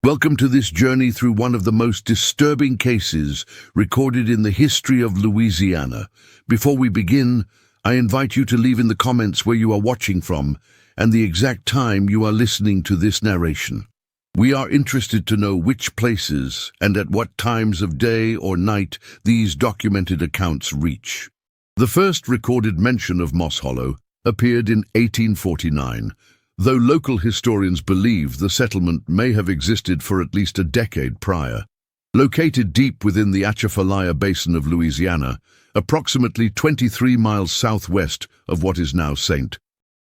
Welcome to this journey through one of the most disturbing cases recorded in the history of Louisiana. Before we begin, I invite you to leave in the comments where you are watching from and the exact time you are listening to this narration. We are interested to know which places and at what times of day or night these documented accounts reach. The first recorded mention of Moss Hollow appeared in 1849, though local historians believe the settlement may have existed for at least a decade prior. Located deep within the Atchafalaya Basin of Louisiana, approximately 23 miles southwest of what is now St.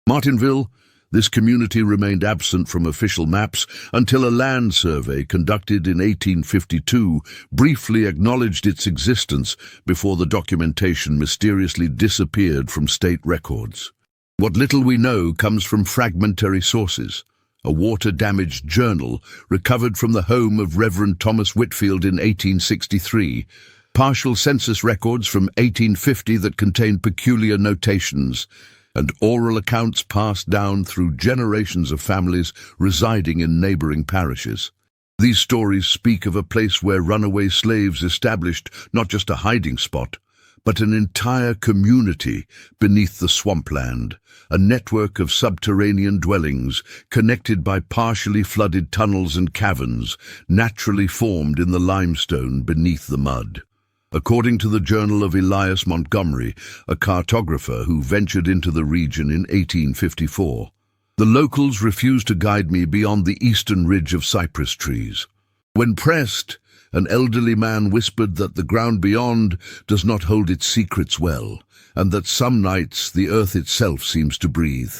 Martinville, this community remained absent from official maps until a land survey conducted in 1852 briefly acknowledged its existence before the documentation mysteriously disappeared from state records. What little we know comes from fragmentary sources. A water-damaged journal recovered from the home of Reverend Thomas Whitfield in 1863, partial census records from 1850 that contain peculiar notations, and oral accounts passed down through generations of families residing in neighboring parishes. These stories speak of a place where runaway slaves established not just a hiding spot, but an entire community beneath the swampland, a network of subterranean dwellings connected by partially flooded tunnels and caverns naturally formed in the limestone beneath the mud. According to the Journal of Elias Montgomery, a cartographer who ventured into the region in 1854, the locals refused to guide me beyond the eastern ridge of cypress trees. When pressed, an elderly man whispered that the ground beyond does not hold its secrets well, and that some nights the earth itself seems to breathe.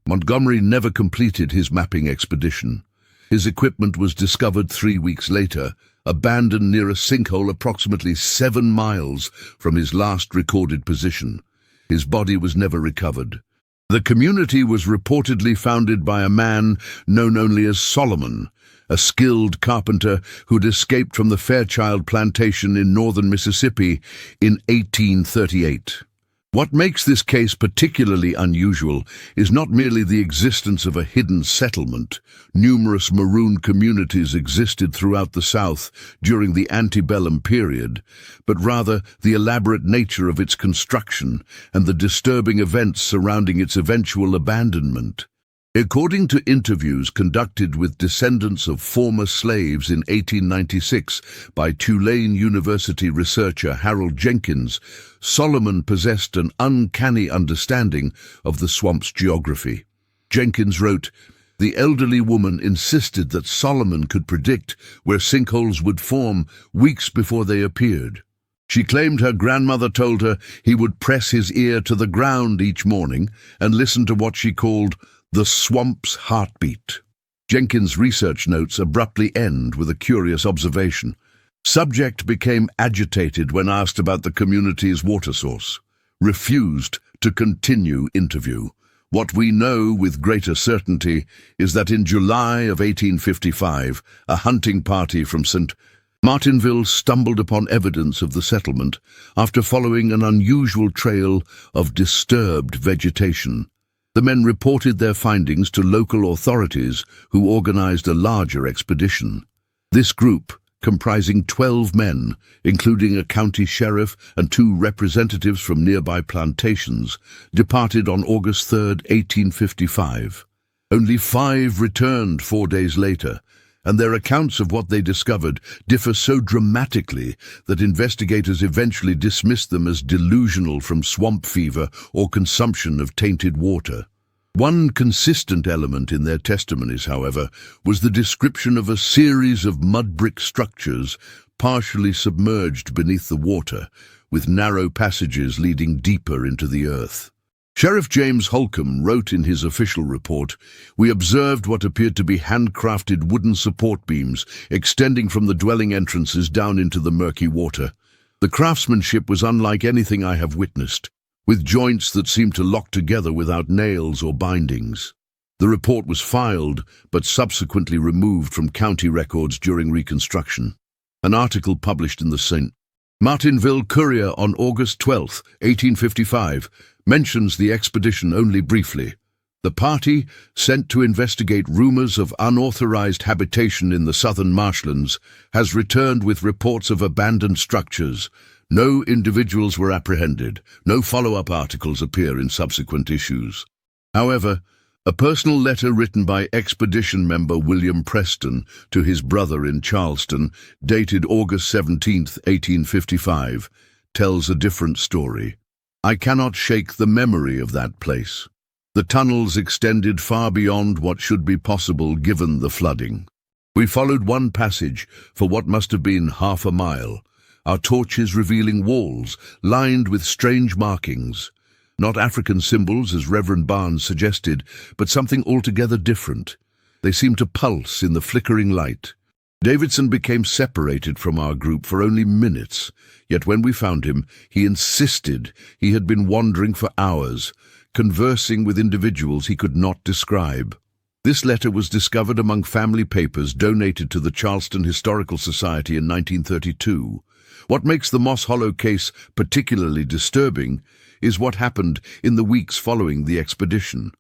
Montgomery never completed his mapping expedition. His equipment was discovered 3 weeks later, abandoned near a sinkhole approximately 7 miles from his last recorded position. His body was never recovered. The community was reportedly founded by a man known only as Solomon, a skilled carpenter who'd escaped from the Fairchild plantation in northern Mississippi in 1838. What makes this case particularly unusual is not merely the existence of a hidden settlement. Numerous Maroon communities existed throughout the South during the antebellum period, but rather the elaborate nature of its construction and the disturbing events surrounding its eventual abandonment. According to interviews conducted with descendants of former slaves in 1896 by Tulane University researcher Harold Jenkins, Solomon possessed an uncanny understanding of the swamp's geography. Jenkins wrote, "The elderly woman insisted that Solomon could predict where sinkholes would form weeks before they appeared. She claimed her grandmother told her he would press his ear to the ground each morning and listen to what she called the swamp's heartbeat." Jenkins' research notes abruptly end with a curious observation. Subject became agitated when asked about the community's water source. Refused to continue interview. What we know with greater certainty is that in July of 1855, a hunting party from St. Martinville stumbled upon evidence of the settlement after following an unusual trail of disturbed vegetation. The men reported their findings to local authorities, who organized a larger expedition. This group, comprising 12 men, including a county sheriff and 2 representatives from nearby plantations, departed on August 3, 1855. Only 5 returned 4 days later, and their accounts of what they discovered differ so dramatically that investigators eventually dismissed them as delusional from swamp fever or consumption of tainted water. One consistent element in their testimonies, however, was the description of a series of mud brick structures partially submerged beneath the water, with narrow passages leading deeper into the earth. Sheriff James Holcomb wrote in his official report, "We observed what appeared to be handcrafted wooden support beams extending from the dwelling entrances down into the murky water. The craftsmanship was unlike anything I have witnessed, with joints that seemed to lock together without nails or bindings." The report was filed, but subsequently removed from county records during Reconstruction. An article published in the St. Martinville Courier on August 12, 1855, mentions the expedition only briefly. The party, sent to investigate rumors of unauthorized habitation in the southern marshlands, has returned with reports of abandoned structures. No individuals were apprehended. No follow-up articles appear in subsequent issues. However, a personal letter written by expedition member William Preston to his brother in Charleston, dated August 17, 1855, tells a different story. I cannot shake the memory of that place. The tunnels extended far beyond what should be possible given the flooding. We followed one passage for what must have been half a mile, our torches revealing walls lined with strange markings. Not African symbols, as Reverend Barnes suggested, but something altogether different. They seemed to pulse in the flickering light. Davidson became separated from our group for only minutes, yet when we found him, he insisted he had been wandering for hours, conversing with individuals he could not describe. This letter was discovered among family papers donated to the Charleston Historical Society in 1932. What makes the Moss Hollow case particularly disturbing is what happened in the weeks following the expedition.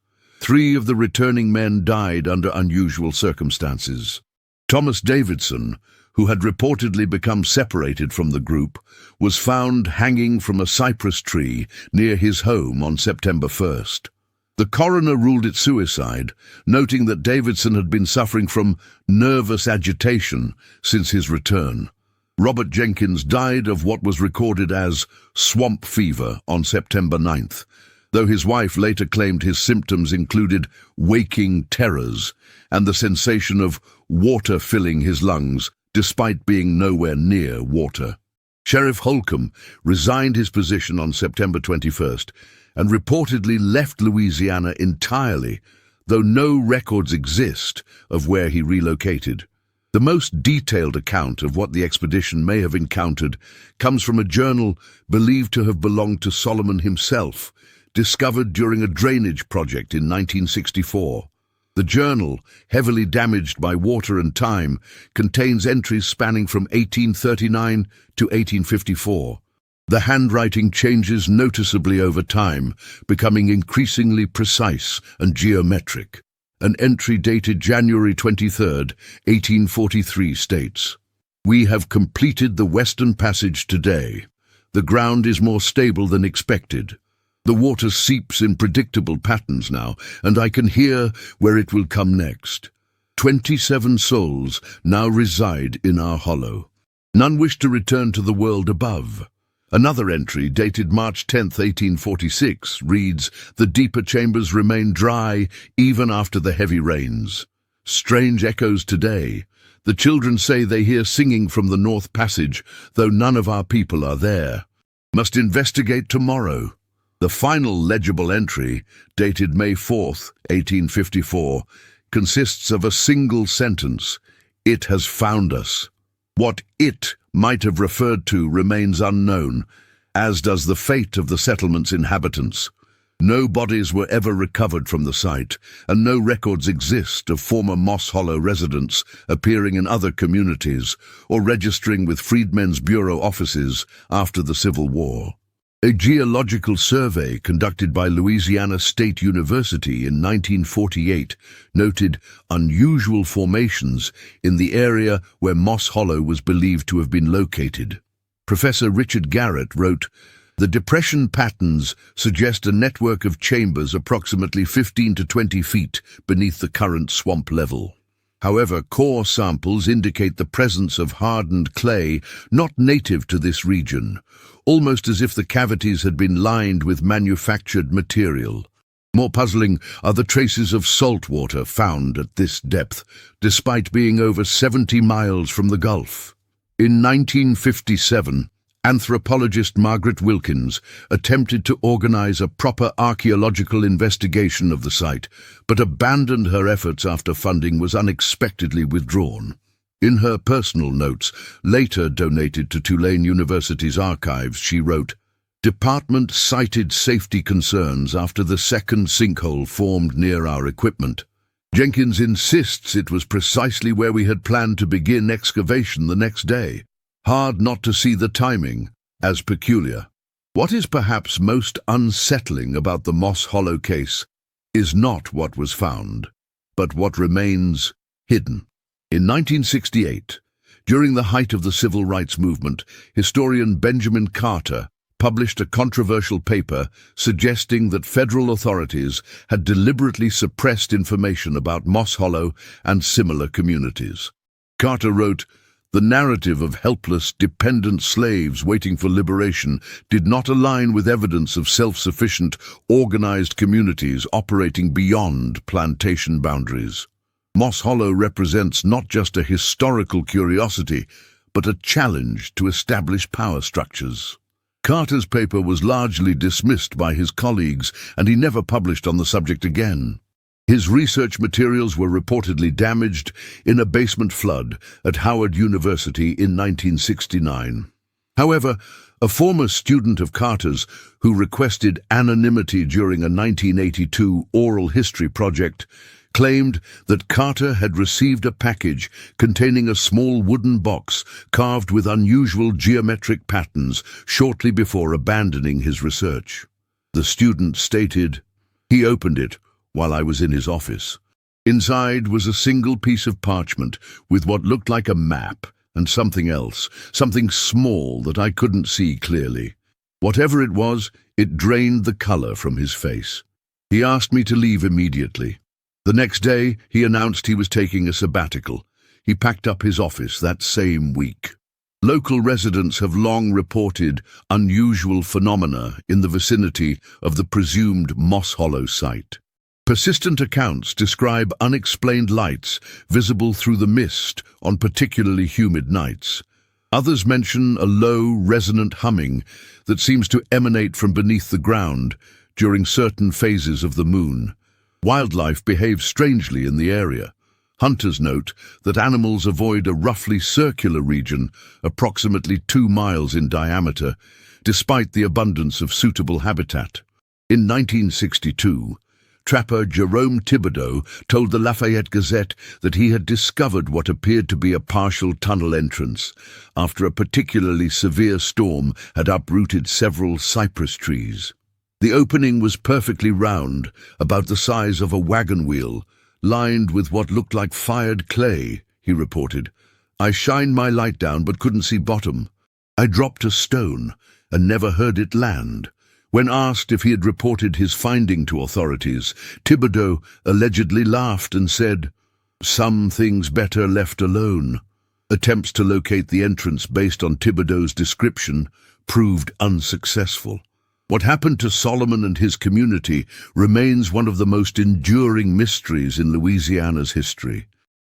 3 of the returning men died under unusual circumstances. Thomas Davidson, who had reportedly become separated from the group, was found hanging from a cypress tree near his home on September 1st. The coroner ruled it suicide, noting that Davidson had been suffering from nervous agitation since his return. Robert Jenkins died of what was recorded as swamp fever on September 9th, though his wife later claimed his symptoms included waking terrors and the sensation of water filling his lungs, despite being nowhere near water. Sheriff Holcomb resigned his position on September 21st and reportedly left Louisiana entirely, though no records exist of where he relocated. The most detailed account of what the expedition may have encountered comes from a journal believed to have belonged to Solomon himself, discovered during a drainage project in 1964. The journal, heavily damaged by water and time, contains entries spanning from 1839 to 1854. The handwriting changes noticeably over time, becoming increasingly precise and geometric. An entry dated January 23, 1843 states, "We have completed the Western Passage today. The ground is more stable than expected. The water seeps in predictable patterns now, and I can hear where it will come next. 27 souls now reside in our hollow. None wish to return to the world above." Another entry, dated March 10, 1846, reads, "The deeper chambers remain dry even after the heavy rains. Strange echoes today. The children say they hear singing from the North Passage, though none of our people are there. Must investigate tomorrow." The final legible entry, dated May 4, 1854, consists of a single sentence: "It has found us." What "it" might have referred to remains unknown, as does the fate of the settlement's inhabitants. No bodies were ever recovered from the site, and no records exist of former Moss Hollow residents appearing in other communities or registering with Freedmen's Bureau offices after the Civil War. A geological survey conducted by Louisiana State University in 1948 noted unusual formations in the area where Moss Hollow was believed to have been located. Professor Richard Garrett wrote, "The depression patterns suggest a network of chambers approximately 15 to 20 feet beneath the current swamp level. However, core samples indicate the presence of hardened clay not native to this region, almost as if the cavities had been lined with manufactured material. More puzzling are the traces of salt water found at this depth, despite being over 70 miles from the Gulf." In 1957, anthropologist Margaret Wilkins attempted to organize a proper archaeological investigation of the site, but abandoned her efforts after funding was unexpectedly withdrawn. In her personal notes, later donated to Tulane University's archives, she wrote, "Department cited safety concerns after the second sinkhole formed near our equipment. Jenkins insists it was precisely where we had planned to begin excavation the next day. Hard not to see the timing as peculiar." What is perhaps most unsettling about the Moss Hollow case is not what was found, but what remains hidden. In 1968, during the height of the civil rights movement, historian Benjamin Carter published a controversial paper suggesting that federal authorities had deliberately suppressed information about Moss Hollow and similar communities. Carter wrote, "The narrative of helpless, dependent slaves waiting for liberation did not align with evidence of self-sufficient, organized communities operating beyond plantation boundaries. Moss Hollow represents not just a historical curiosity, but a challenge to established power structures." Carter's paper was largely dismissed by his colleagues, and he never published on the subject again. His research materials were reportedly damaged in a basement flood at Howard University in 1969. However, a former student of Carter's who requested anonymity during a 1982 oral history project claimed that Carter had received a package containing a small wooden box carved with unusual geometric patterns shortly before abandoning his research. The student stated, "He opened it while I was in his office. Inside was a single piece of parchment with what looked like a map and something else, something small that I couldn't see clearly. Whatever it was, it drained the color from his face. He asked me to leave immediately. The next day, he announced he was taking a sabbatical. He packed up his office that same week." Local residents have long reported unusual phenomena in the vicinity of the presumed Moss Hollow site. Persistent accounts describe unexplained lights visible through the mist on particularly humid nights. Others mention a low, resonant humming that seems to emanate from beneath the ground during certain phases of the moon. Wildlife behaves strangely in the area. Hunters note that animals avoid a roughly circular region approximately 2 miles in diameter, despite the abundance of suitable habitat. In 1962, trapper Jerome Thibodeau told the Lafayette Gazette that he had discovered what appeared to be a partial tunnel entrance after a particularly severe storm had uprooted several cypress trees. The opening was perfectly round, about the size of a wagon wheel, lined with what looked like fired clay, he reported. "I shined my light down but couldn't see bottom. I dropped a stone and never heard it land." When asked if he had reported his finding to authorities, Thibodeau allegedly laughed and said, "Some things better left alone." Attempts to locate the entrance based on Thibodeau's description proved unsuccessful. What happened to Solomon and his community remains one of the most enduring mysteries in Louisiana's history.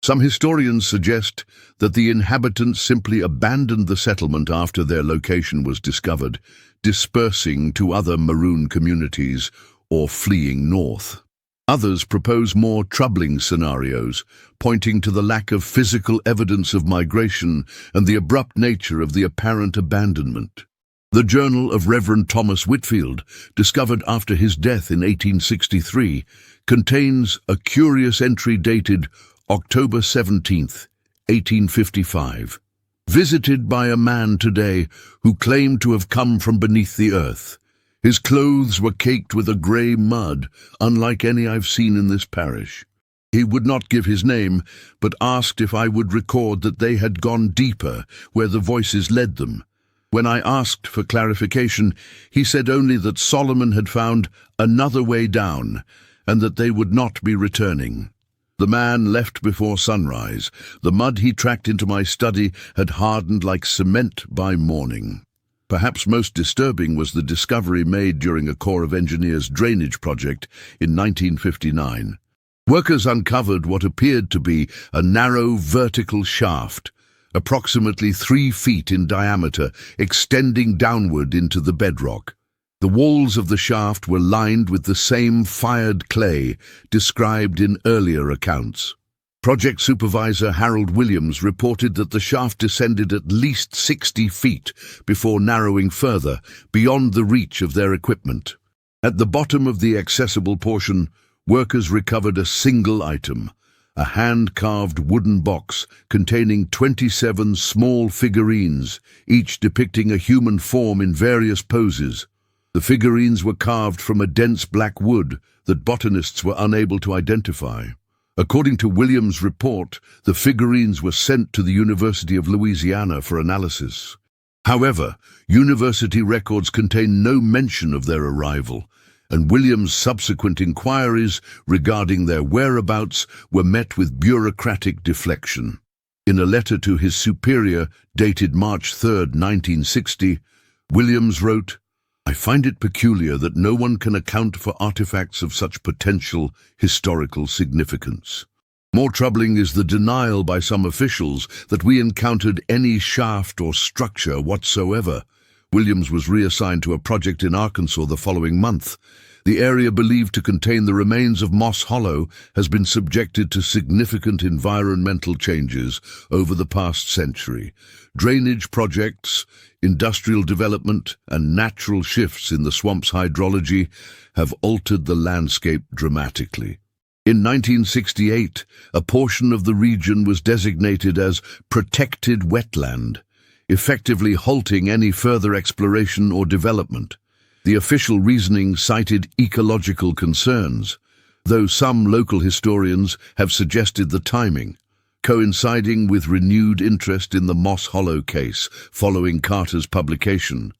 Some historians suggest that the inhabitants simply abandoned the settlement after their location was discovered, dispersing to other Maroon communities or fleeing north. Others propose more troubling scenarios, pointing to the lack of physical evidence of migration and the abrupt nature of the apparent abandonment. The journal of Reverend Thomas Whitfield, discovered after his death in 1863, contains a curious entry dated October 17th, 1855. "Visited by a man today who claimed to have come from beneath the earth. His clothes were caked with a grey mud, unlike any I've seen in this parish. He would not give his name, but asked if I would record that they had gone deeper where the voices led them. When I asked for clarification, he said only that Solomon had found another way down and that they would not be returning. The man left before sunrise. The mud he tracked into my study had hardened like cement by morning." Perhaps most disturbing was the discovery made during a Corps of Engineers drainage project in 1959. Workers uncovered what appeared to be a narrow vertical shaft, approximately 3 feet in diameter, extending downward into the bedrock. The walls of the shaft were lined with the same fired clay described in earlier accounts. Project supervisor Harold Williams reported that the shaft descended at least 60 feet before narrowing further, beyond the reach of their equipment. At the bottom of the accessible portion, workers recovered a single item, a hand-carved wooden box containing 27 small figurines, each depicting a human form in various poses. The figurines were carved from a dense black wood that botanists were unable to identify. According to Williams' report, the figurines were sent to the University of Louisiana for analysis. However, university records contain no mention of their arrival, and Williams' subsequent inquiries regarding their whereabouts were met with bureaucratic deflection. In a letter to his superior, dated March 3, 1960, Williams wrote, "I find it peculiar that no one can account for artifacts of such potential historical significance. More troubling is the denial by some officials that we encountered any shaft or structure whatsoever." Williams was reassigned to a project in Arkansas the following month. The area believed to contain the remains of Moss Hollow has been subjected to significant environmental changes over the past century. Drainage projects, industrial development, and natural shifts in the swamp's hydrology have altered the landscape dramatically. In 1968, a portion of the region was designated as protected wetland, effectively halting any further exploration or development. The official reasoning cited ecological concerns, though some local historians have suggested the timing, coinciding with renewed interest in the Moss Hollow case following Carter's publication,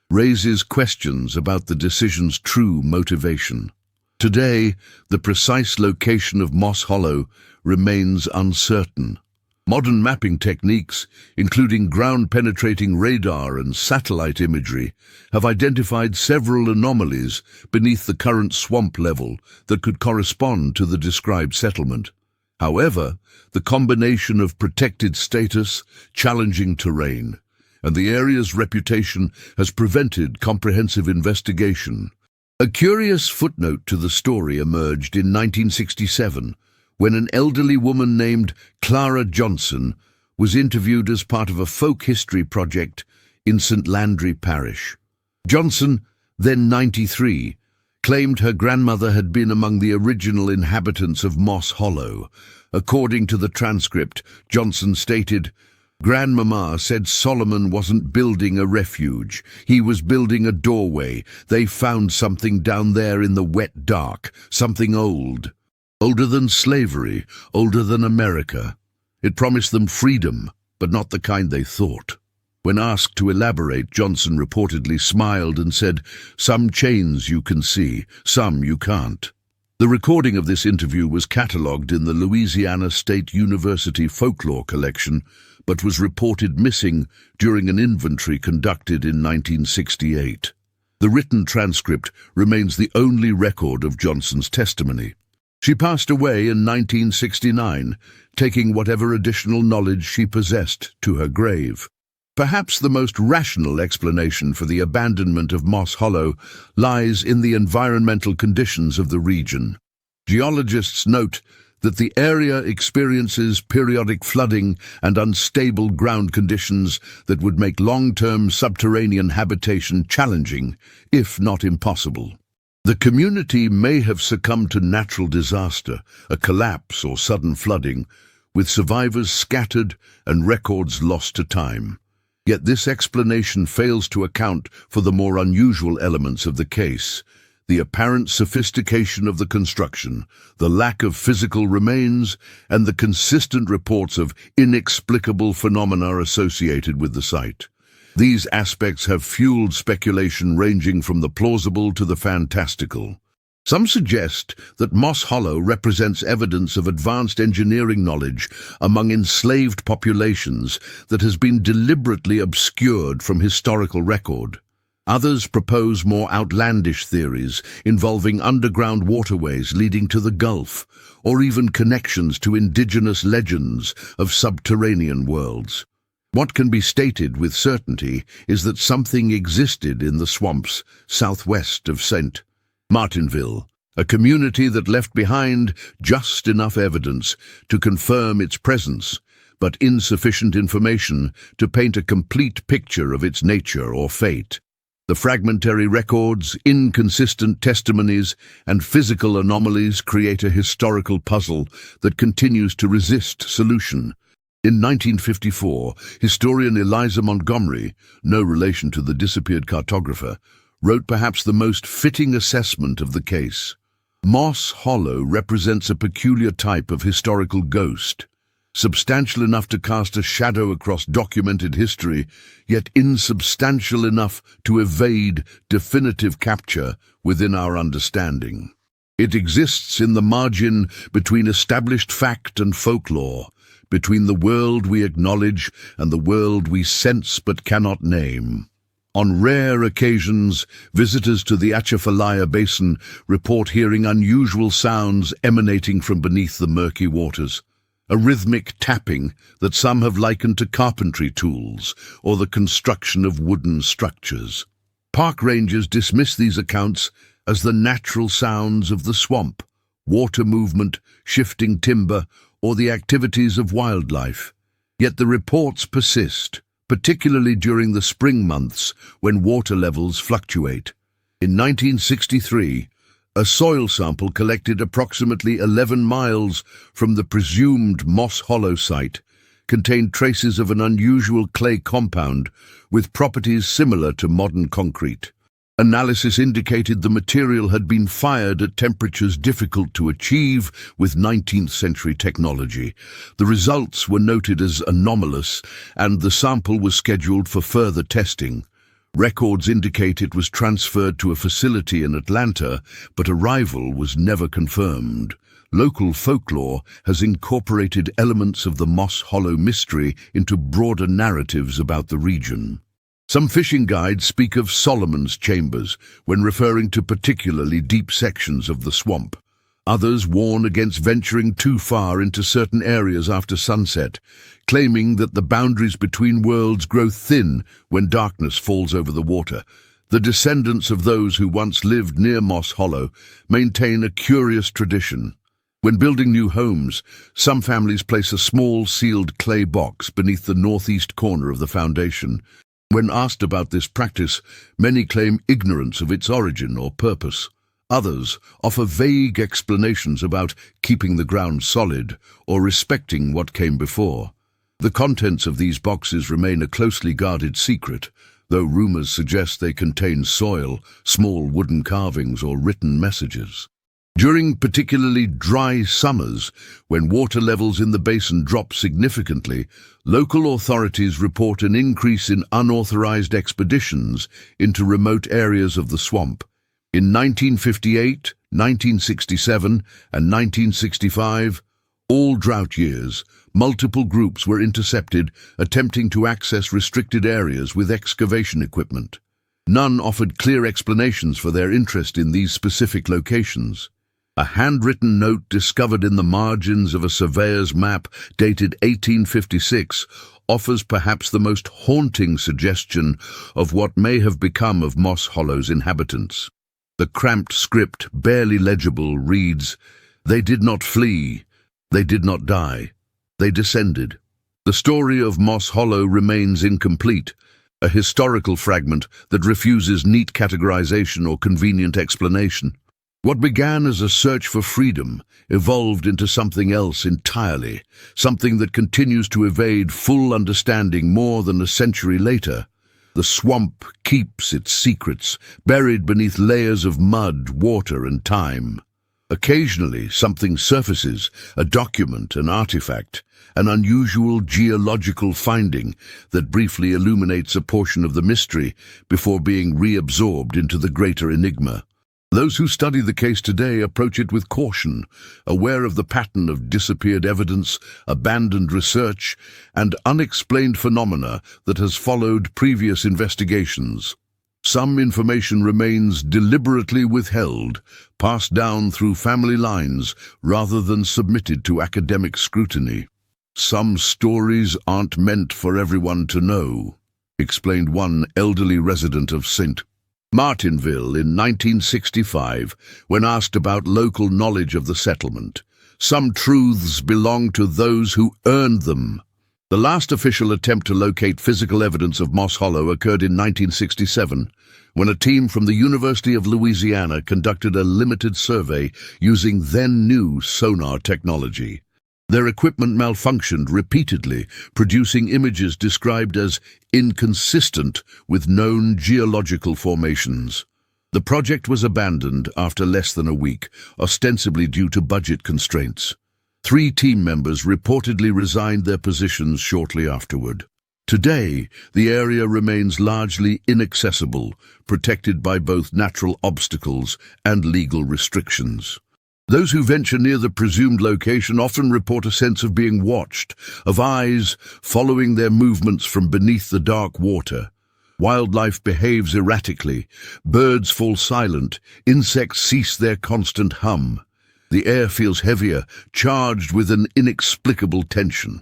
raises questions about the decision's true motivation. Today, the precise location of Moss Hollow remains uncertain. Modern mapping techniques, including ground-penetrating radar and satellite imagery, have identified several anomalies beneath the current swamp level that could correspond to the described settlement. However, the combination of protected status, challenging terrain, and the area's reputation has prevented comprehensive investigation. A curious footnote to the story emerged in 1967, when an elderly woman named Clara Johnson was interviewed as part of a folk history project in St. Landry Parish. Johnson, then 93, claimed her grandmother had been among the original inhabitants of Moss Hollow. According to the transcript, Johnson stated, "Grandmama said Solomon wasn't building a refuge. He was building a doorway. They found something down there in the wet dark, something old. Older than slavery, older than America. It promised them freedom, but not the kind they thought." When asked to elaborate, Johnson reportedly smiled and said, "Some chains you can see, some you can't." The recording of this interview was catalogued in the Louisiana State University folklore collection, but was reported missing during an inventory conducted in 1968. The written transcript remains the only record of Johnson's testimony. She passed away in 1969, taking whatever additional knowledge she possessed to her grave. Perhaps the most rational explanation for the abandonment of Moss Hollow lies in the environmental conditions of the region. Geologists note that the area experiences periodic flooding and unstable ground conditions that would make long-term subterranean habitation challenging, if not impossible. The community may have succumbed to natural disaster, a collapse or sudden flooding, with survivors scattered and records lost to time. Yet this explanation fails to account for the more unusual elements of the case: the apparent sophistication of the construction, the lack of physical remains, and the consistent reports of inexplicable phenomena associated with the site. These aspects have fueled speculation ranging from the plausible to the fantastical. Some suggest that Moss Hollow represents evidence of advanced engineering knowledge among enslaved populations that has been deliberately obscured from historical record. Others propose more outlandish theories involving underground waterways leading to the Gulf, or even connections to indigenous legends of subterranean worlds. What can be stated with certainty is that something existed in the swamps southwest of St. Martinville, a community that left behind just enough evidence to confirm its presence, but insufficient information to paint a complete picture of its nature or fate. The fragmentary records, inconsistent testimonies, and physical anomalies create a historical puzzle that continues to resist solution. In 1954, historian Eliza Montgomery, no relation to the disappeared cartographer, wrote perhaps the most fitting assessment of the case. Moss Hollow represents a peculiar type of historical ghost, substantial enough to cast a shadow across documented history, yet insubstantial enough to evade definitive capture within our understanding. It exists in the margin between established fact and folklore, between the world we acknowledge and the world we sense but cannot name. On rare occasions, visitors to the Atchafalaya Basin report hearing unusual sounds emanating from beneath the murky waters, a rhythmic tapping that some have likened to carpentry tools or the construction of wooden structures. Park rangers dismiss these accounts as the natural sounds of the swamp, water movement, shifting timber, or the activities of wildlife. Yet the reports persist, particularly during the spring months when water levels fluctuate. In 1963, a soil sample collected approximately 11 miles from the presumed Moss Hollow site contained traces of an unusual clay compound with properties similar to modern concrete. Analysis indicated the material had been fired at temperatures difficult to achieve with 19th century technology. The results were noted as anomalous, and the sample was scheduled for further testing. Records indicate it was transferred to a facility in Atlanta, but arrival was never confirmed. Local folklore has incorporated elements of the Moss Hollow mystery into broader narratives about the region. Some fishing guides speak of Solomon's Chambers when referring to particularly deep sections of the swamp. Others warn against venturing too far into certain areas after sunset, claiming that the boundaries between worlds grow thin when darkness falls over the water. The descendants of those who once lived near Moss Hollow maintain a curious tradition. When building new homes, some families place a small sealed clay box beneath the northeast corner of the foundation. When asked about this practice, many claim ignorance of its origin or purpose. Others offer vague explanations about keeping the ground solid or respecting what came before. The contents of these boxes remain a closely guarded secret, though rumors suggest they contain soil, small wooden carvings, or written messages. During particularly dry summers, when water levels in the basin drop significantly, local authorities report an increase in unauthorized expeditions into remote areas of the swamp. In 1958, 1967, and 1965, all drought years, multiple groups were intercepted attempting to access restricted areas with excavation equipment. None offered clear explanations for their interest in these specific locations. A handwritten note discovered in the margins of a surveyor's map dated 1856 offers perhaps the most haunting suggestion of what may have become of Moss Hollow's inhabitants. The cramped script, barely legible, reads, "They did not flee, they did not die, they descended." The story of Moss Hollow remains incomplete, a historical fragment that refuses neat categorization or convenient explanation. What began as a search for freedom evolved into something else entirely, something that continues to evade full understanding more than a century later. The swamp keeps its secrets, buried beneath layers of mud, water, and time. Occasionally, something surfaces, a document, an artifact, an unusual geological finding that briefly illuminates a portion of the mystery before being reabsorbed into the greater enigma. Those who study the case today approach it with caution, aware of the pattern of disappeared evidence, abandoned research, and unexplained phenomena that has followed previous investigations. Some information remains deliberately withheld, passed down through family lines rather than submitted to academic scrutiny. "Some stories aren't meant for everyone to know," explained one elderly resident of St. Martinville in 1965 when asked about local knowledge of the settlement. "Some truths belong to those who earned them." The last official attempt to locate physical evidence of Moss Hollow occurred in 1967, when a team from the University of Louisiana conducted a limited survey using then-new sonar technology. Their equipment malfunctioned repeatedly, producing images described as inconsistent with known geological formations. The project was abandoned after less than a week, ostensibly due to budget constraints. 3 team members reportedly resigned their positions shortly afterward. Today, the area remains largely inaccessible, protected by both natural obstacles and legal restrictions. Those who venture near the presumed location often report a sense of being watched, of eyes following their movements from beneath the dark water. Wildlife behaves erratically, birds fall silent, insects cease their constant hum. The air feels heavier, charged with an inexplicable tension.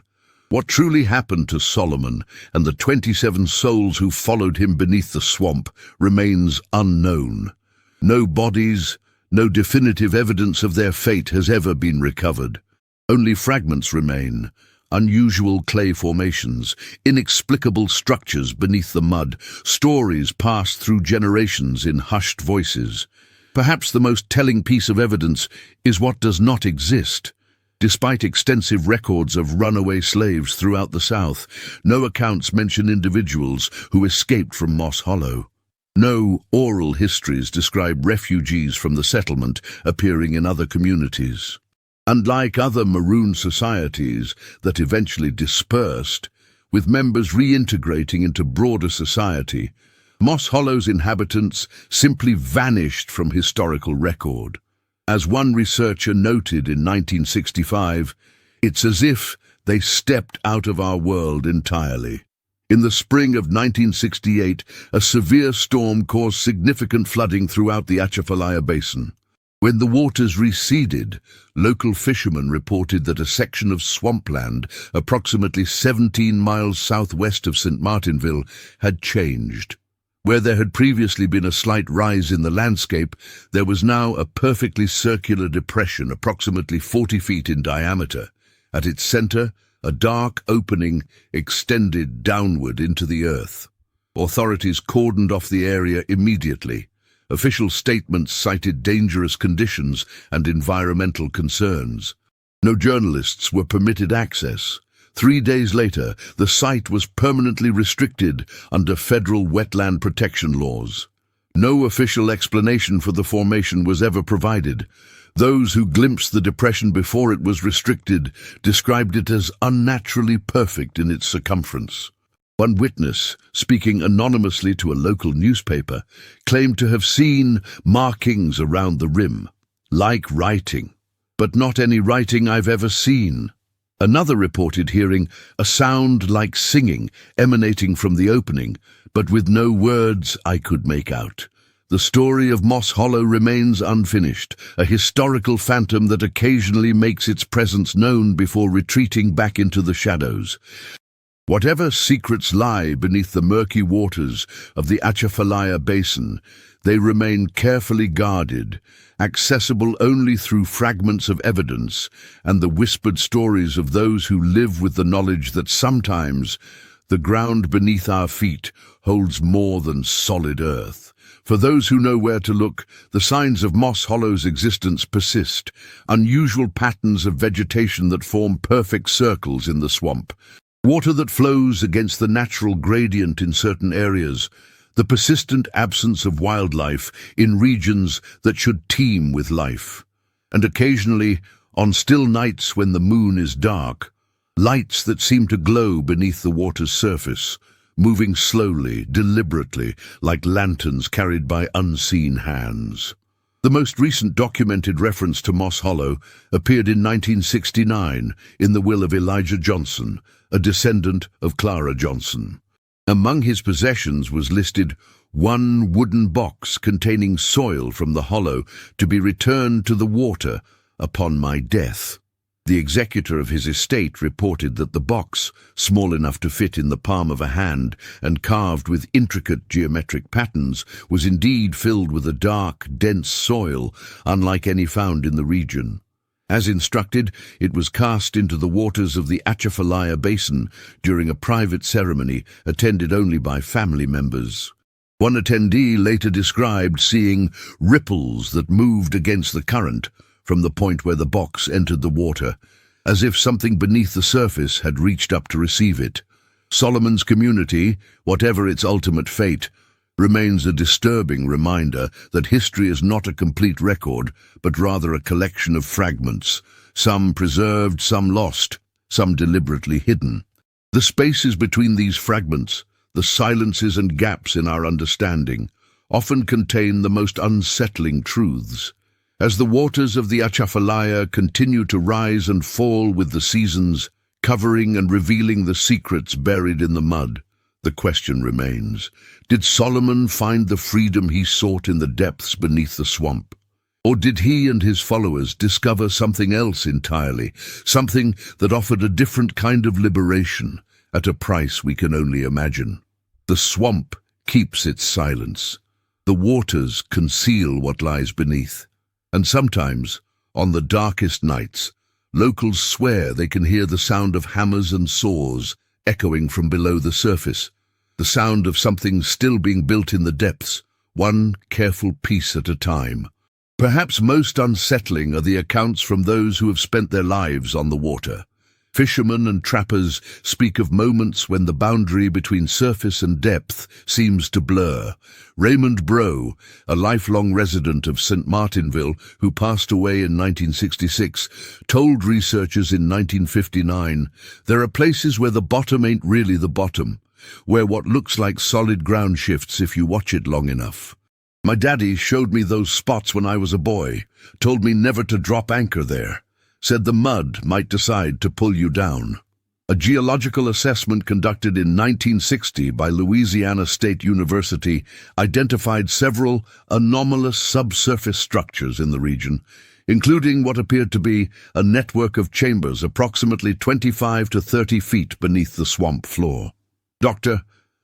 What truly happened to Solomon and the 27 souls who followed him beneath the swamp remains unknown. No bodies, no definitive evidence of their fate has ever been recovered. Only fragments remain, unusual clay formations, inexplicable structures beneath the mud, stories passed through generations in hushed voices. Perhaps the most telling piece of evidence is what does not exist. Despite extensive records of runaway slaves throughout the South, no accounts mention individuals who escaped from Moss Hollow. No oral histories describe refugees from the settlement appearing in other communities. Unlike other Maroon societies that eventually dispersed, with members reintegrating into broader society, Moss Hollow's inhabitants simply vanished from historical record. As one researcher noted in 1965, it's as if they stepped out of our world entirely. In the spring of 1968, a severe storm caused significant flooding throughout the Atchafalaya Basin. When the waters receded, local fishermen reported that a section of swampland, approximately 17 miles southwest of St. Martinville, had changed. Where there had previously been a slight rise in the landscape, there was now a perfectly circular depression approximately 40 feet in diameter. At its center, a dark opening extended downward into the earth. Authorities cordoned off the area immediately. Official statements cited dangerous conditions and environmental concerns. No journalists were permitted access. 3 days later, the site was permanently restricted under federal wetland protection laws. No official explanation for the formation was ever provided. Those who glimpsed the depression before it was restricted described it as unnaturally perfect in its circumference. One witness, speaking anonymously to a local newspaper, claimed to have seen markings around the rim, like writing, but not any writing I've ever seen. Another reported hearing a sound like singing emanating from the opening, but with no words I could make out. The story of Moss Hollow remains unfinished, a historical phantom that occasionally makes its presence known before retreating back into the shadows. Whatever secrets lie beneath the murky waters of the Atchafalaya Basin, they remain carefully guarded, accessible only through fragments of evidence and the whispered stories of those who live with the knowledge that sometimes the ground beneath our feet holds more than solid earth. For those who know where to look, the signs of Moss Hollow's existence persist, unusual patterns of vegetation that form perfect circles in the swamp, water that flows against the natural gradient in certain areas, the persistent absence of wildlife in regions that should teem with life. And occasionally, on still nights when the moon is dark, lights that seem to glow beneath the water's surface, moving slowly, deliberately, like lanterns carried by unseen hands. The most recent documented reference to Moss Hollow appeared in 1969 in the will of Elijah Johnson, a descendant of Clara Johnson. Among his possessions was listed one wooden box containing soil from the hollow to be returned to the water upon my death. The executor of his estate reported that the box, small enough to fit in the palm of a hand and carved with intricate geometric patterns, was indeed filled with a dark, dense soil unlike any found in the region. As instructed, it was cast into the waters of the Atchafalaya Basin during a private ceremony attended only by family members. One attendee later described seeing ripples that moved against the current from the point where the box entered the water, as if something beneath the surface had reached up to receive it. Solomon's community, whatever its ultimate fate, remains a disturbing reminder that history is not a complete record, but rather a collection of fragments, some preserved, some lost, some deliberately hidden. The spaces between these fragments, the silences and gaps in our understanding, often contain the most unsettling truths. As the waters of the Atchafalaya continue to rise and fall with the seasons, covering and revealing the secrets buried in the mud, the question remains, did Solomon find the freedom he sought in the depths beneath the swamp? Or did he and his followers discover something else entirely, something that offered a different kind of liberation, at a price we can only imagine? The swamp keeps its silence. The waters conceal what lies beneath. And sometimes, on the darkest nights, locals swear they can hear the sound of hammers and saws echoing from below the surface, the sound of something still being built in the depths, one careful piece at a time. Perhaps most unsettling are the accounts from those who have spent their lives on the water. Fishermen and trappers speak of moments when the boundary between surface and depth seems to blur. Raymond Brough, a lifelong resident of St. Martinville who passed away in 1966, told researchers in 1959, "There are places where the bottom ain't really the bottom, where what looks like solid ground shifts if you watch it long enough. My daddy showed me those spots when I was a boy, told me never to drop anchor there. Said the mud might decide to pull you down." A geological assessment conducted in 1960 by Louisiana State University identified several anomalous subsurface structures in the region, including what appeared to be a network of chambers approximately 25 to 30 feet beneath the swamp floor. Dr.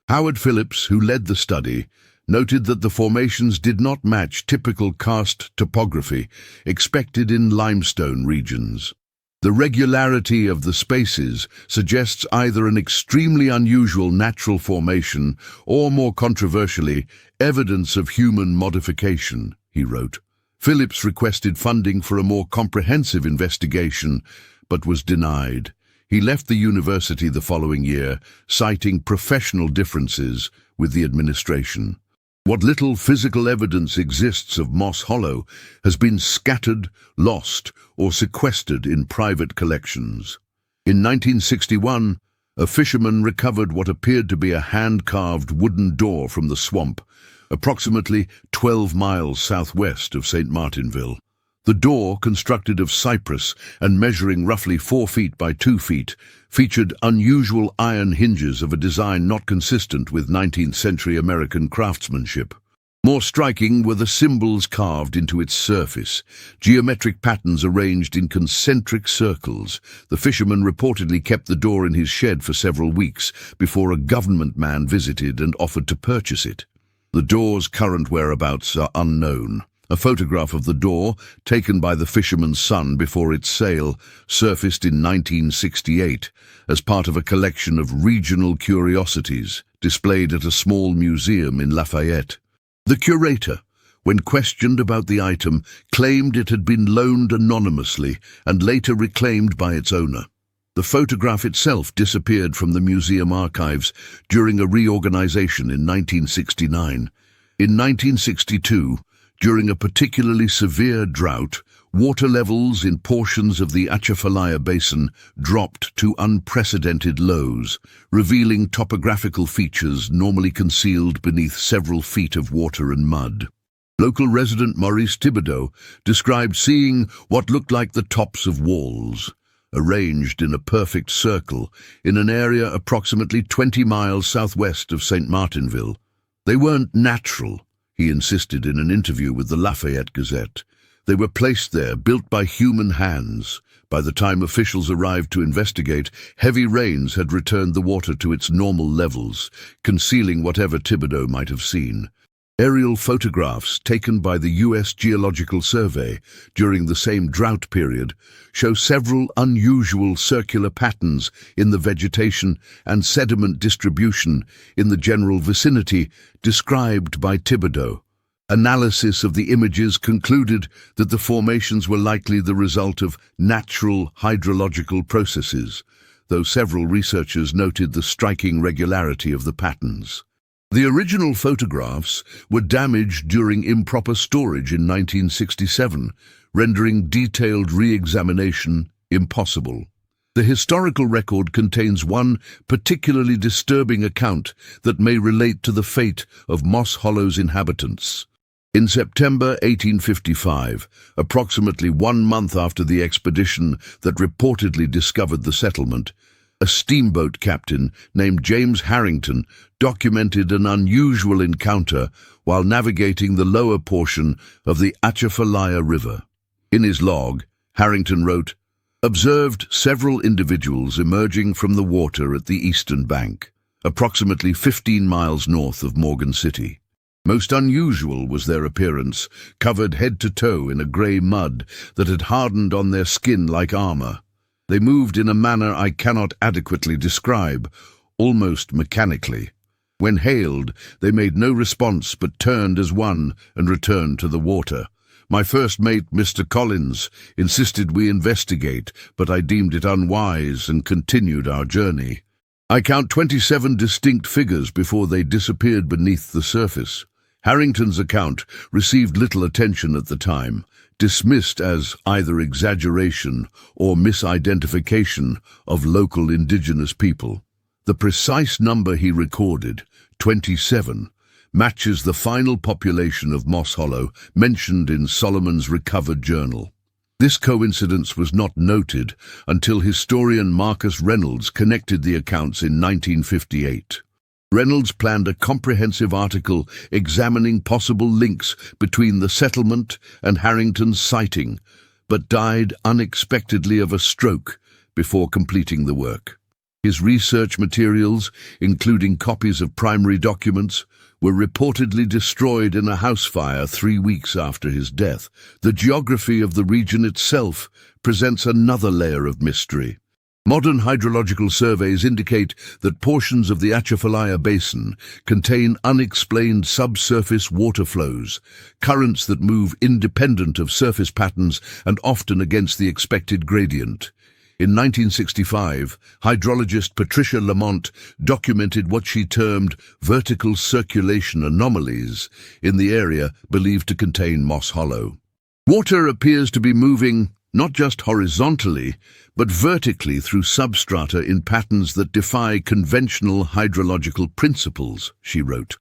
Howard Phillips, who led the study, noted that the formations did not match typical karst topography expected in limestone regions. The regularity of the spaces suggests either an extremely unusual natural formation or, more controversially, evidence of human modification, he wrote. Phillips requested funding for a more comprehensive investigation, but was denied. He left the university the following year, citing professional differences with the administration. What little physical evidence exists of Moss Hollow has been scattered, lost, or sequestered in private collections. In 1961, a fisherman recovered what appeared to be a hand-carved wooden door from the swamp, approximately 12 miles southwest of St. Martinville. The door, constructed of cypress and measuring roughly 4 feet by 2 feet, featured unusual iron hinges of a design not consistent with 19th-century American craftsmanship. More striking were the symbols carved into its surface, geometric patterns arranged in concentric circles. The fisherman reportedly kept the door in his shed for several weeks before a government man visited and offered to purchase it. The door's current whereabouts are unknown. A photograph of the door, taken by the fisherman's son before its sale, surfaced in 1968 as part of a collection of regional curiosities displayed at a small museum in Lafayette. The curator, when questioned about the item, claimed it had been loaned anonymously and later reclaimed by its owner. The photograph itself disappeared from the museum archives during a reorganization in 1969. In 1962, during a particularly severe drought, water levels in portions of the Atchafalaya Basin dropped to unprecedented lows, revealing topographical features normally concealed beneath several feet of water and mud. Local resident Maurice Thibodeau described seeing what looked like the tops of walls, arranged in a perfect circle in an area approximately 20 miles southwest of St. Martinville. They weren't natural, he insisted in an interview with the Lafayette Gazette. They were placed there, built by human hands. By the time officials arrived to investigate, heavy rains had returned the water to its normal levels, concealing whatever Thibodeau might have seen. Aerial photographs taken by the U.S. Geological Survey during the same drought period show several unusual circular patterns in the vegetation and sediment distribution in the general vicinity described by Thibodeau. Analysis of the images concluded that the formations were likely the result of natural hydrological processes, though several researchers noted the striking regularity of the patterns. The original photographs were damaged during improper storage in 1967, rendering detailed re-examination impossible. The historical record contains one particularly disturbing account that may relate to the fate of Moss Hollow's inhabitants. In September 1855, approximately 1 month after the expedition that reportedly discovered the settlement, a steamboat captain named James Harrington documented an unusual encounter while navigating the lower portion of the Atchafalaya River. In his log, Harrington wrote, "Observed several individuals emerging from the water at the eastern bank, approximately 15 miles north of Morgan City. Most unusual was their appearance, covered head to toe in a grey mud that had hardened on their skin like armor. They moved in a manner I cannot adequately describe, almost mechanically. When hailed, they made no response but turned as one and returned to the water. My first mate, Mr. Collins, insisted we investigate, but I deemed it unwise and continued our journey. I count 27 distinct figures before they disappeared beneath the surface." Harrington's account received little attention at the time, dismissed as either exaggeration or misidentification of local indigenous people. The precise number he recorded, 27, matches the final population of Moss Hollow mentioned in Solomon's recovered journal. This coincidence was not noted until historian Marcus Reynolds connected the accounts in 1958. Reynolds planned a comprehensive article examining possible links between the settlement and Harrington's sighting, but died unexpectedly of a stroke before completing the work. His research materials, including copies of primary documents, were reportedly destroyed in a house fire 3 weeks after his death. The geography of the region itself presents another layer of mystery. Modern hydrological surveys indicate that portions of the Atchafalaya Basin contain unexplained subsurface water flows, currents that move independent of surface patterns and often against the expected gradient. In 1965, hydrologist Patricia Lamont documented what she termed vertical circulation anomalies in the area believed to contain Moss Hollow. Water appears to be moving not just horizontally, but vertically through substrata in patterns that defy conventional hydrological principles, she wrote.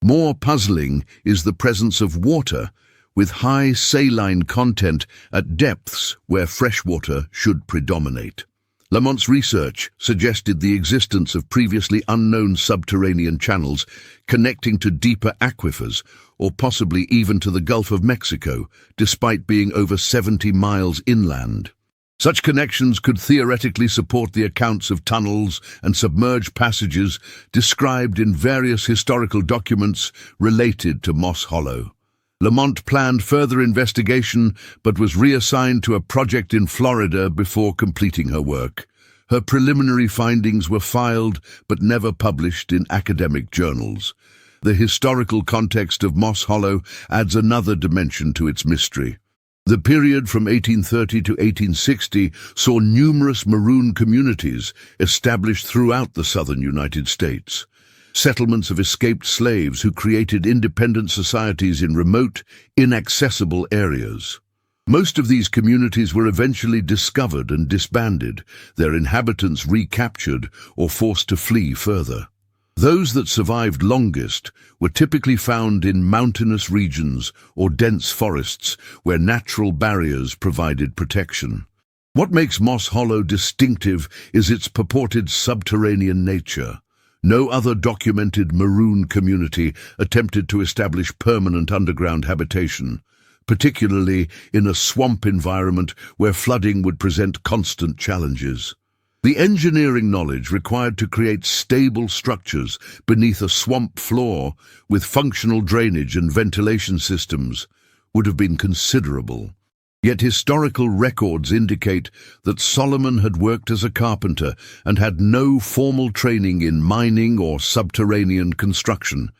More puzzling is the presence of water with high saline content at depths where freshwater should predominate. Lamont's research suggested the existence of previously unknown subterranean channels connecting to deeper aquifers, or possibly even to the Gulf of Mexico, despite being over 70 miles inland. Such connections could theoretically support the accounts of tunnels and submerged passages described in various historical documents related to Moss Hollow. Lamont planned further investigation but was reassigned to a project in Florida before completing her work. Her preliminary findings were filed but never published in academic journals. The historical context of Moss Hollow adds another dimension to its mystery. The period from 1830 to 1860 saw numerous Maroon communities established throughout the southern United States. Settlements of escaped slaves who created independent societies in remote, inaccessible areas. Most of these communities were eventually discovered and disbanded, their inhabitants recaptured or forced to flee further. Those that survived longest were typically found in mountainous regions or dense forests where natural barriers provided protection. What makes Moss Hollow distinctive is its purported subterranean nature. No other documented Maroon community attempted to establish permanent underground habitation, particularly in a swamp environment where flooding would present constant challenges. The engineering knowledge required to create stable structures beneath a swamp floor with functional drainage and ventilation systems would have been considerable. Yet historical records indicate that Solomon had worked as a carpenter and had no formal training in mining or subterranean construction.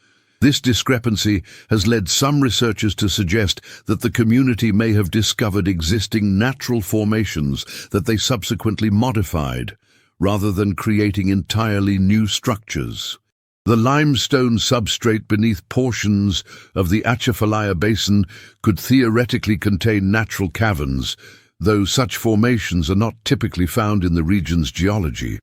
This discrepancy has led some researchers to suggest that the community may have discovered existing natural formations that they subsequently modified, rather than creating entirely new structures. The limestone substrate beneath portions of the Atchafalaya Basin could theoretically contain natural caverns, though such formations are not typically found in the region's geology.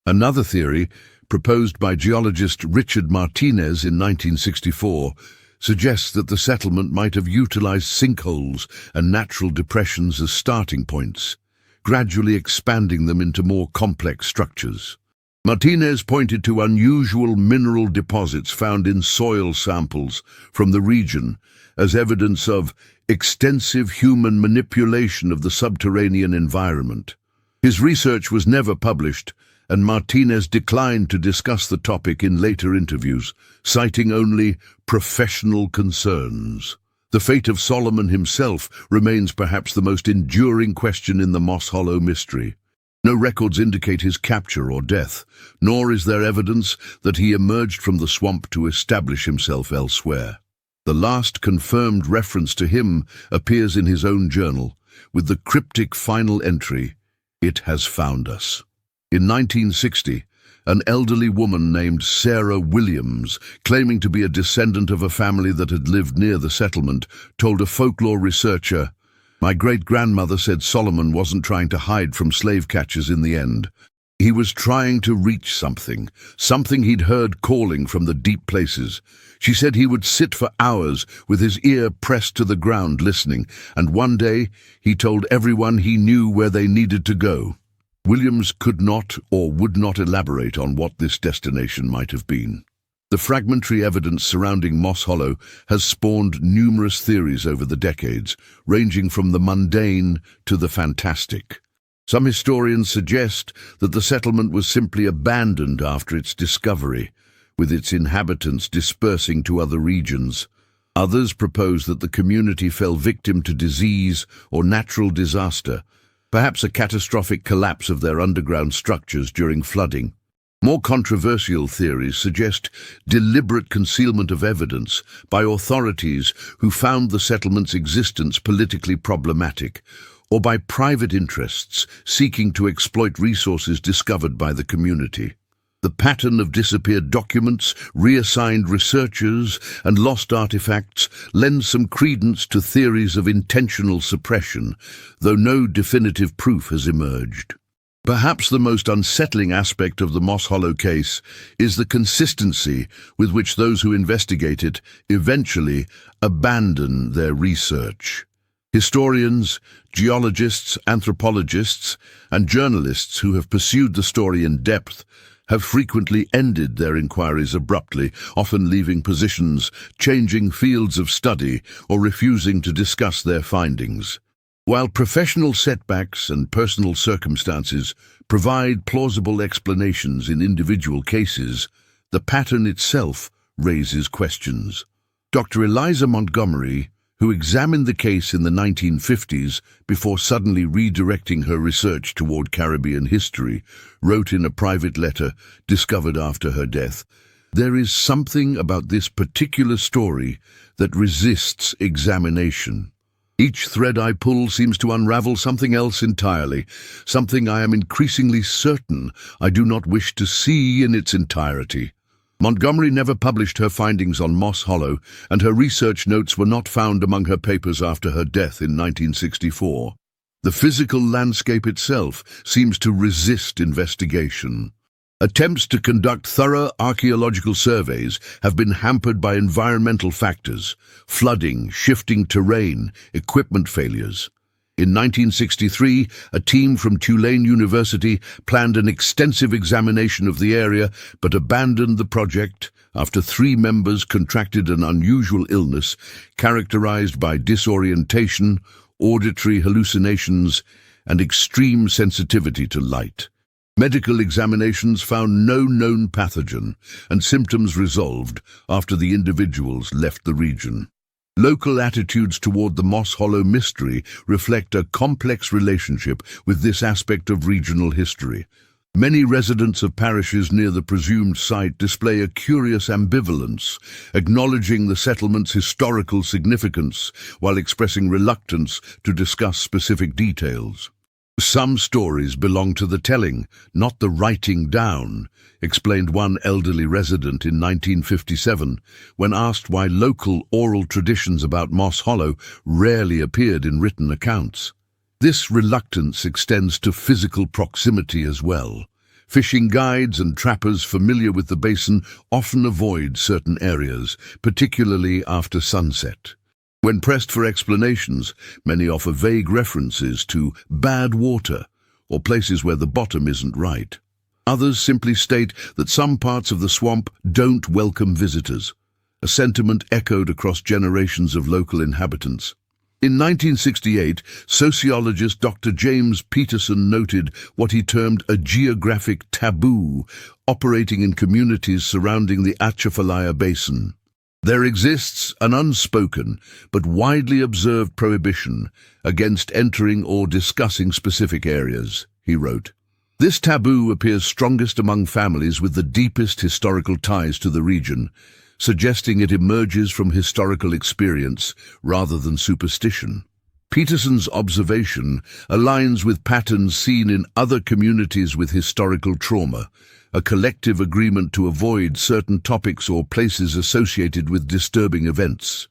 Another theory, proposed by geologist Richard Martinez in 1964, suggests that the settlement might have utilized sinkholes and natural depressions as starting points, gradually expanding them into more complex structures. Martinez pointed to unusual mineral deposits found in soil samples from the region as evidence of extensive human manipulation of the subterranean environment. His research was never published, and Martinez declined to discuss the topic in later interviews, citing only professional concerns. The fate of Solomon himself remains perhaps the most enduring question in the Moss Hollow mystery. No records indicate his capture or death, nor is there evidence that he emerged from the swamp to establish himself elsewhere. The last confirmed reference to him appears in his own journal, with the cryptic final entry, "It has found us." In 1960, an elderly woman named Sarah Williams, claiming to be a descendant of a family that had lived near the settlement, told a folklore researcher, "My great-grandmother said Solomon wasn't trying to hide from slave catchers in the end. He was trying to reach something he'd heard calling from the deep places. She said he would sit for hours with his ear pressed to the ground listening, and one day he told everyone he knew where they needed to go." Williams could not or would not elaborate on what this destination might have been. The fragmentary evidence surrounding Moss Hollow has spawned numerous theories over the decades, ranging from the mundane to the fantastic. Some historians suggest that the settlement was simply abandoned after its discovery, with its inhabitants dispersing to other regions. Others propose that the community fell victim to disease or natural disaster, perhaps a catastrophic collapse of their underground structures during flooding. More controversial theories suggest deliberate concealment of evidence by authorities who found the settlement's existence politically problematic, or by private interests seeking to exploit resources discovered by the community. The pattern of disappeared documents, reassigned researchers, and lost artifacts lends some credence to theories of intentional suppression, though no definitive proof has emerged. Perhaps the most unsettling aspect of the Moss Hollow case is the consistency with which those who investigate it eventually abandon their research. Historians, geologists, anthropologists, and journalists who have pursued the story in depth have frequently ended their inquiries abruptly, often leaving positions, changing fields of study, or refusing to discuss their findings. While professional setbacks and personal circumstances provide plausible explanations in individual cases, the pattern itself raises questions. Dr. Eliza Montgomery, who examined the case in the 1950s before suddenly redirecting her research toward Caribbean history, wrote in a private letter discovered after her death, "There is something about this particular story that resists examination. Each thread I pull seems to unravel something else entirely, something I am increasingly certain I do not wish to see in its entirety." Montgomery never published her findings on Moss Hollow, and her research notes were not found among her papers after her death in 1964. The physical landscape itself seems to resist investigation. Attempts to conduct thorough archaeological surveys have been hampered by environmental factors, flooding, shifting terrain, equipment failures. In 1963, a team from Tulane University planned an extensive examination of the area but abandoned the project after 3 members contracted an unusual illness characterized by disorientation, auditory hallucinations, and extreme sensitivity to light. Medical examinations found no known pathogen, and symptoms resolved after the individuals left the region. Local attitudes toward the Moss Hollow mystery reflect a complex relationship with this aspect of regional history. Many residents of parishes near the presumed site display a curious ambivalence, acknowledging the settlement's historical significance while expressing reluctance to discuss specific details. Some stories belong to the telling, not the writing down, explained one elderly resident in 1957 when asked why local oral traditions about Moss Hollow rarely appeared in written accounts. This reluctance extends to physical proximity as well. Fishing guides and trappers familiar with the basin often avoid certain areas, particularly after sunset. When pressed for explanations, many offer vague references to bad water or places where the bottom isn't right. Others simply state that some parts of the swamp don't welcome visitors, a sentiment echoed across generations of local inhabitants. In 1968, sociologist Dr. James Peterson noted what he termed a geographic taboo operating in communities surrounding the Atchafalaya Basin. There exists an unspoken but widely observed prohibition against entering or discussing specific areas, he wrote. This taboo appears strongest among families with the deepest historical ties to the region, suggesting it emerges from historical experience rather than superstition. Peterson's observation aligns with patterns seen in other communities with historical trauma, a collective agreement to avoid certain topics or places associated with disturbing events.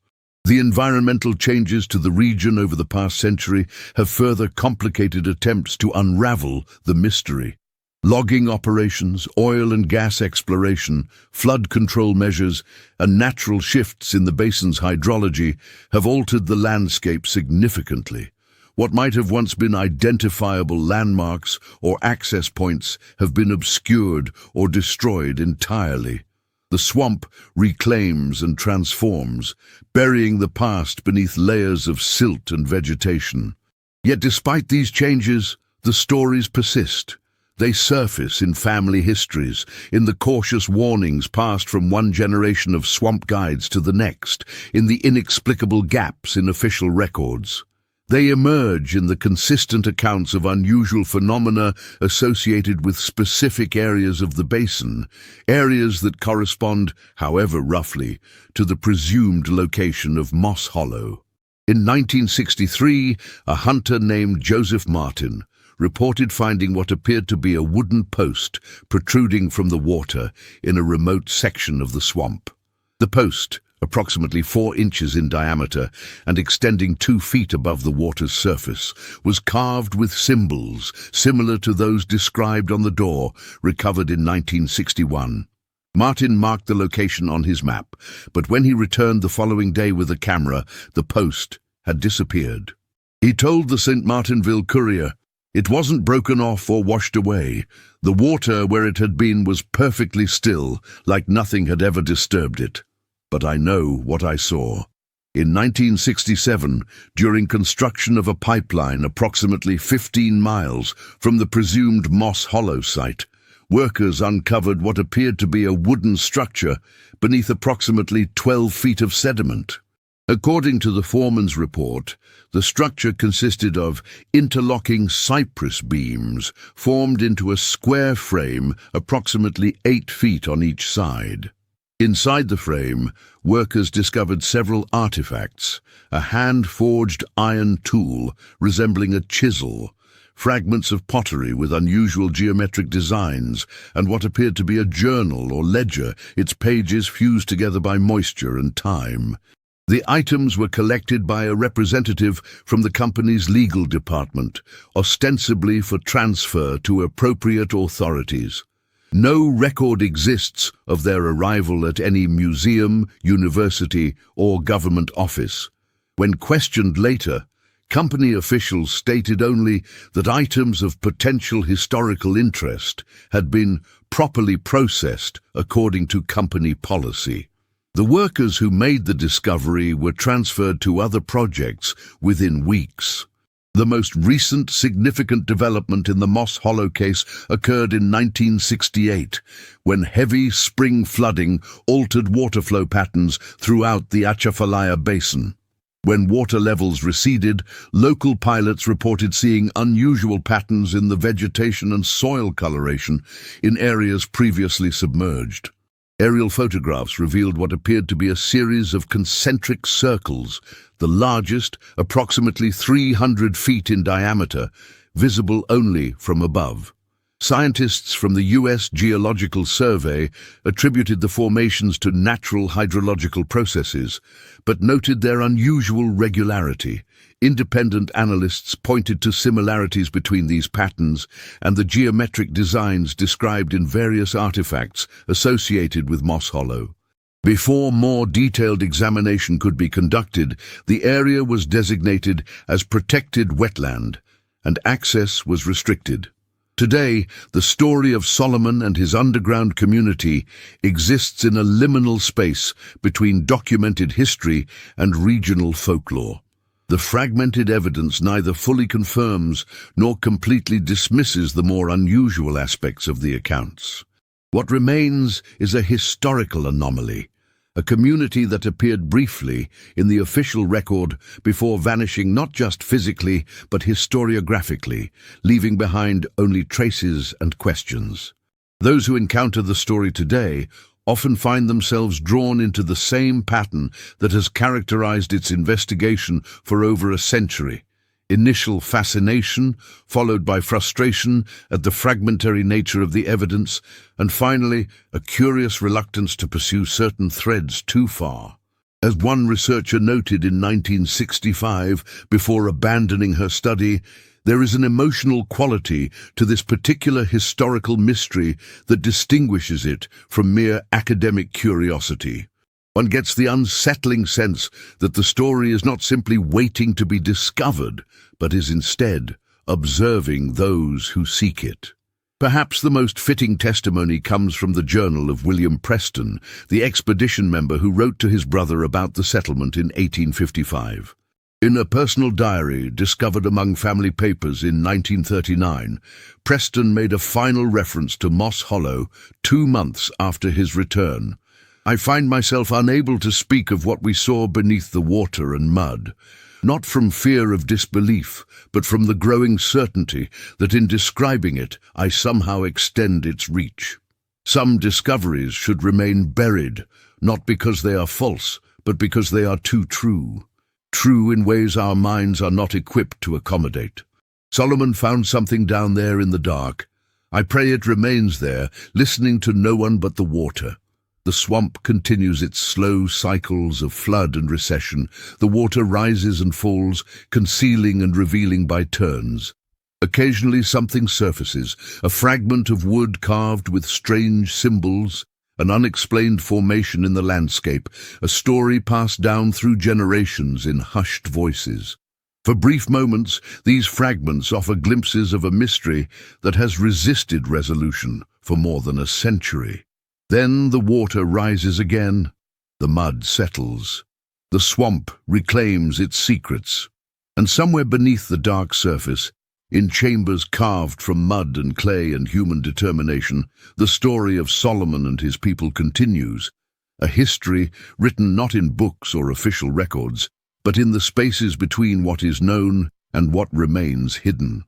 The environmental changes to the region over the past century have further complicated attempts to unravel the mystery. Logging operations, oil and gas exploration, flood control measures, and natural shifts in the basin's hydrology have altered the landscape significantly. What might have once been identifiable landmarks or access points have been obscured or destroyed entirely. The swamp reclaims and transforms, burying the past beneath layers of silt and vegetation. Yet despite these changes, the stories persist. They surface in family histories, in the cautious warnings passed from one generation of swamp guides to the next, in the inexplicable gaps in official records. They emerge in the consistent accounts of unusual phenomena associated with specific areas of the basin, areas that correspond, however roughly, to the presumed location of Moss Hollow. In 1963, a hunter named Joseph Martin reported finding what appeared to be a wooden post protruding from the water in a remote section of the swamp. The post, approximately 4 inches in diameter and extending 2 feet above the water's surface, was carved with symbols similar to those described on the door, recovered in 1961. Martin marked the location on his map, but when he returned the following day with a camera, the post had disappeared. He told the St. Martinville Courier, "It wasn't broken off or washed away. The water where it had been was perfectly still, like nothing had ever disturbed it. But I know what I saw." In 1967, during construction of a pipeline approximately 15 miles from the presumed Moss Hollow site, workers uncovered what appeared to be a wooden structure beneath approximately 12 feet of sediment. According to the foreman's report, the structure consisted of interlocking cypress beams formed into a square frame approximately 8 feet on each side. Inside the frame, workers discovered several artifacts: a hand-forged iron tool resembling a chisel, fragments of pottery with unusual geometric designs, and what appeared to be a journal or ledger, its pages fused together by moisture and time. The items were collected by a representative from the company's legal department, ostensibly for transfer to appropriate authorities. No record exists of their arrival at any museum, university, or government office. When questioned later, company officials stated only that items of potential historical interest had been properly processed according to company policy. The workers who made the discovery were transferred to other projects within weeks. The most recent significant development in the Moss Hollow case occurred in 1968, when heavy spring flooding altered water flow patterns throughout the Atchafalaya Basin. When water levels receded, local pilots reported seeing unusual patterns in the vegetation and soil coloration in areas previously submerged. Aerial photographs revealed what appeared to be a series of concentric circles, the largest, approximately 300 feet in diameter, visible only from above. Scientists from the U.S. Geological Survey attributed the formations to natural hydrological processes, but noted their unusual regularity. Independent analysts pointed to similarities between these patterns and the geometric designs described in various artifacts associated with Moss Hollow. Before more detailed examination could be conducted, the area was designated as protected wetland, and access was restricted. Today, the story of Solomon and his underground community exists in a liminal space between documented history and regional folklore. The fragmented evidence neither fully confirms nor completely dismisses the more unusual aspects of the accounts. What remains is a historical anomaly, a community that appeared briefly in the official record before vanishing not just physically but historiographically, leaving behind only traces and questions. Those who encounter the story today often find themselves drawn into the same pattern that has characterized its investigation for over a century. Initial fascination, followed by frustration at the fragmentary nature of the evidence, and finally, a curious reluctance to pursue certain threads too far. As one researcher noted in 1965, before abandoning her study, there is an emotional quality to this particular historical mystery that distinguishes it from mere academic curiosity. One gets the unsettling sense that the story is not simply waiting to be discovered, but is instead observing those who seek it. Perhaps the most fitting testimony comes from the journal of William Preston, the expedition member who wrote to his brother about the settlement in 1855. In a personal diary discovered among family papers in 1939, Preston made a final reference to Moss Hollow 2 months after his return. "I find myself unable to speak of what we saw beneath the water and mud, not from fear of disbelief, but from the growing certainty that in describing it, I somehow extend its reach. Some discoveries should remain buried, not because they are false, but because they are too true. True in ways our minds are not equipped to accommodate. Solomon found something down there in the dark. I pray it remains there, listening to no one but the water. The swamp continues its slow cycles of flood and recession. The water rises and falls, concealing and revealing by turns. Occasionally something surfaces, a fragment of wood carved with strange symbols, an unexplained formation in the landscape, a story passed down through generations in hushed voices. For brief moments, these fragments offer glimpses of a mystery that has resisted resolution for more than a century. Then the water rises again, the mud settles, the swamp reclaims its secrets, and somewhere beneath the dark surface, in chambers carved from mud and clay and human determination, the story of Solomon and his people continues, a history written not in books or official records, but in the spaces between what is known and what remains hidden.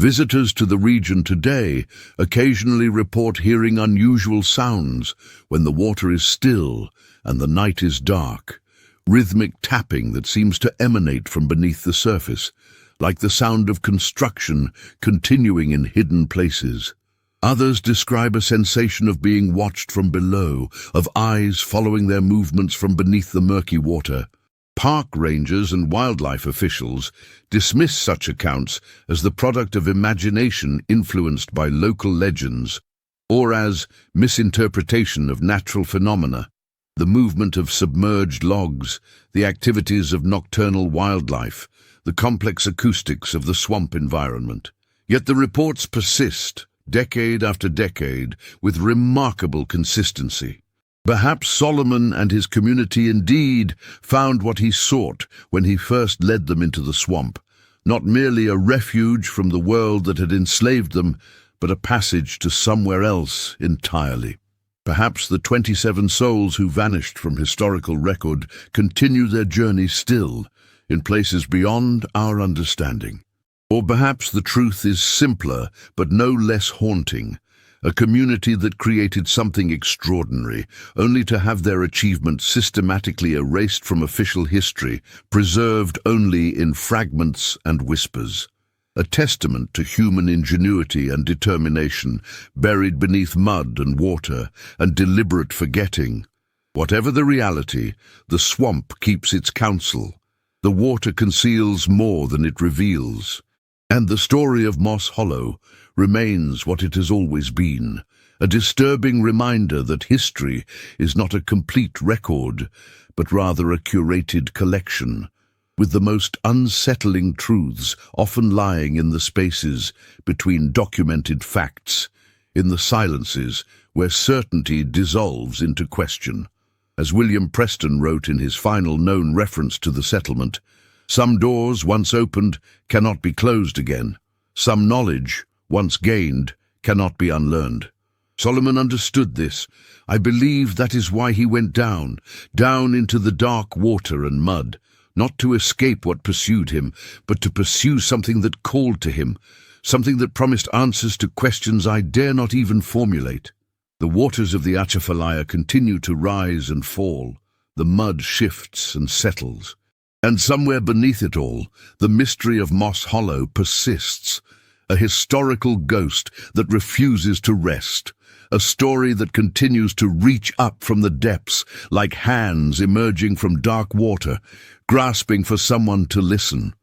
Visitors to the region today occasionally report hearing unusual sounds when the water is still and the night is dark, rhythmic tapping that seems to emanate from beneath the surface, like the sound of construction continuing in hidden places. Others describe a sensation of being watched from below, of eyes following their movements from beneath the murky water. Park rangers and wildlife officials dismiss such accounts as the product of imagination influenced by local legends, or as misinterpretation of natural phenomena, the movement of submerged logs, the activities of nocturnal wildlife, the complex acoustics of the swamp environment. Yet the reports persist, decade after decade, with remarkable consistency. Perhaps Solomon and his community indeed found what he sought when he first led them into the swamp, not merely a refuge from the world that had enslaved them, but a passage to somewhere else entirely. Perhaps the 27 souls who vanished from historical record continue their journey still, in places beyond our understanding. Or perhaps the truth is simpler, but no less haunting. A community that created something extraordinary, only to have their achievements systematically erased from official history, preserved only in fragments and whispers. a testament to human ingenuity and determination, buried beneath mud and water and deliberate forgetting. Whatever the reality, the swamp keeps its counsel. The water conceals more than it reveals. And the story of Moss Hollow remains what it has always been, a disturbing reminder that history is not a complete record, but rather a curated collection, with the most unsettling truths often lying in the spaces between documented facts, in the silences where certainty dissolves into question. As William Preston wrote in his final known reference to the settlement, some doors once opened cannot be closed again. Some knowledge, once gained, cannot be unlearned. Solomon understood this. I believe that is why he went down into the dark water and mud, not to escape what pursued him, but to pursue something that called to him, something that promised answers to questions I dare not even formulate. The waters of the Atchafalaya continue to rise and fall. The mud shifts and settles. And somewhere beneath it all, the mystery of Moss Hollow persists, a historical ghost that refuses to rest, a story that continues to reach up from the depths like hands emerging from dark water, grasping for someone to listen.